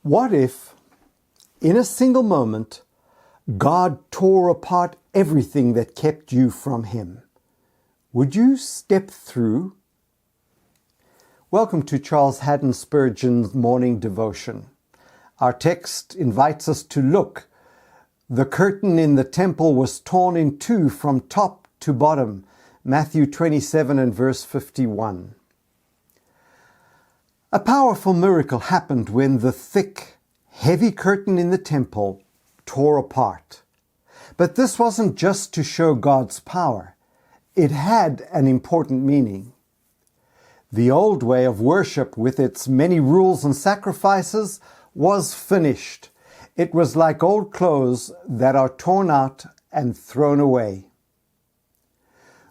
What if, in a single moment, God tore apart everything that kept you from Him? Would you step through? Welcome to Charles Haddon Spurgeon's morning devotion. Our text invites us to look. The curtain in the temple was torn in two from top to bottom. Matthew 27 and verse 51. A powerful miracle happened when the thick, heavy curtain in the temple tore apart. But this wasn't just to show God's power. It had an important meaning. The old way of worship, with its many rules and sacrifices, was finished. It was like old clothes that are torn out and thrown away.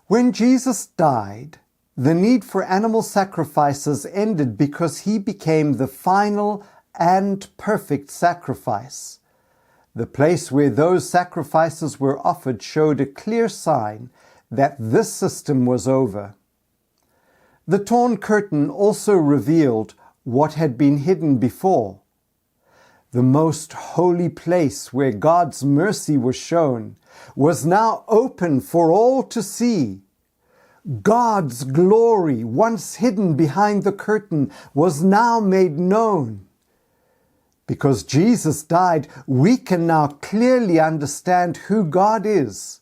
When Jesus died, the need for animal sacrifices ended because He became the final and perfect sacrifice. The place where those sacrifices were offered showed a clear sign that this system was over. The torn curtain also revealed what had been hidden before. The most holy place where God's mercy was shown was now open for all to see. God's glory, once hidden behind the curtain, was now made known. Because Jesus died, we can now clearly understand who God is.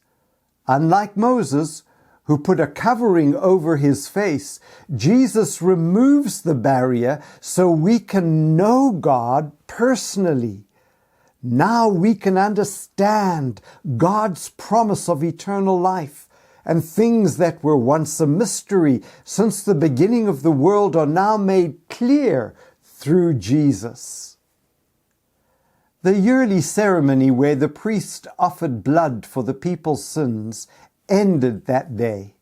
Unlike Moses, who put a covering over his face, Jesus removes the barrier so we can know God personally. Now we can understand God's promise of eternal life, and things that were once a mystery since the beginning of the world are now made clear through Jesus. The yearly ceremony where the priest offered blood for the people's sins ended that day.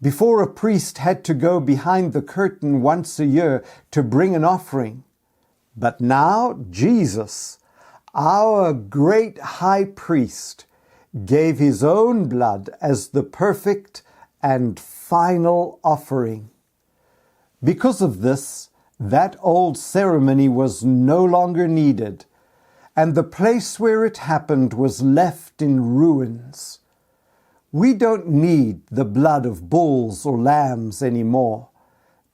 Before, a priest had to go behind the curtain once a year to bring an offering. But now Jesus, our great high priest, gave His own blood as the perfect and final offering. Because of this, that old ceremony was no longer needed, and the place where it happened was left in ruins. We don't need the blood of bulls or lambs anymore,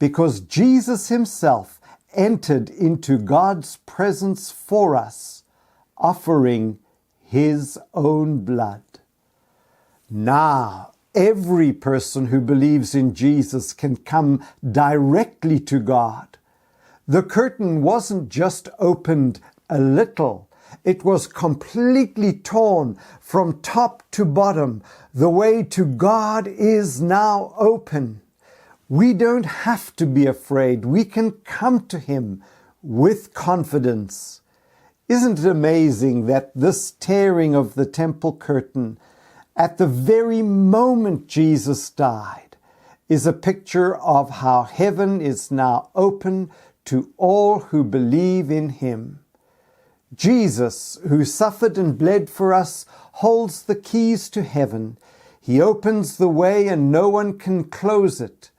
because Jesus Himself entered into God's presence for us, offering His own blood. Now, every person who believes in Jesus can come directly to God. The curtain wasn't just opened a little. It was completely torn from top to bottom. The way to God is now open. We don't have to be afraid. We can come to Him with confidence. Isn't it amazing that this tearing of the temple curtain, at the very moment Jesus died, is a picture of how heaven is now open to all who believe in Him. Jesus, who suffered and bled for us, holds the keys to heaven. He opens the way and no one can close it.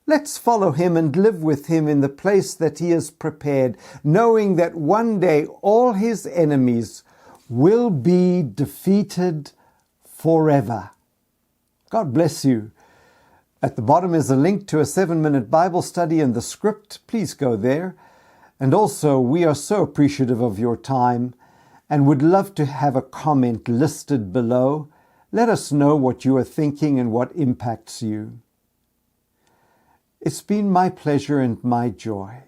Let's follow Him and live with Him in the place that He has prepared, knowing that one day all His enemies will be defeated forever. God bless you. At the bottom is a link to a 7-minute Bible study and the script. Please go there. And also, we are so appreciative of your time and would love to have a comment listed below. Let us know what you are thinking and what impacts you. It's been my pleasure and my joy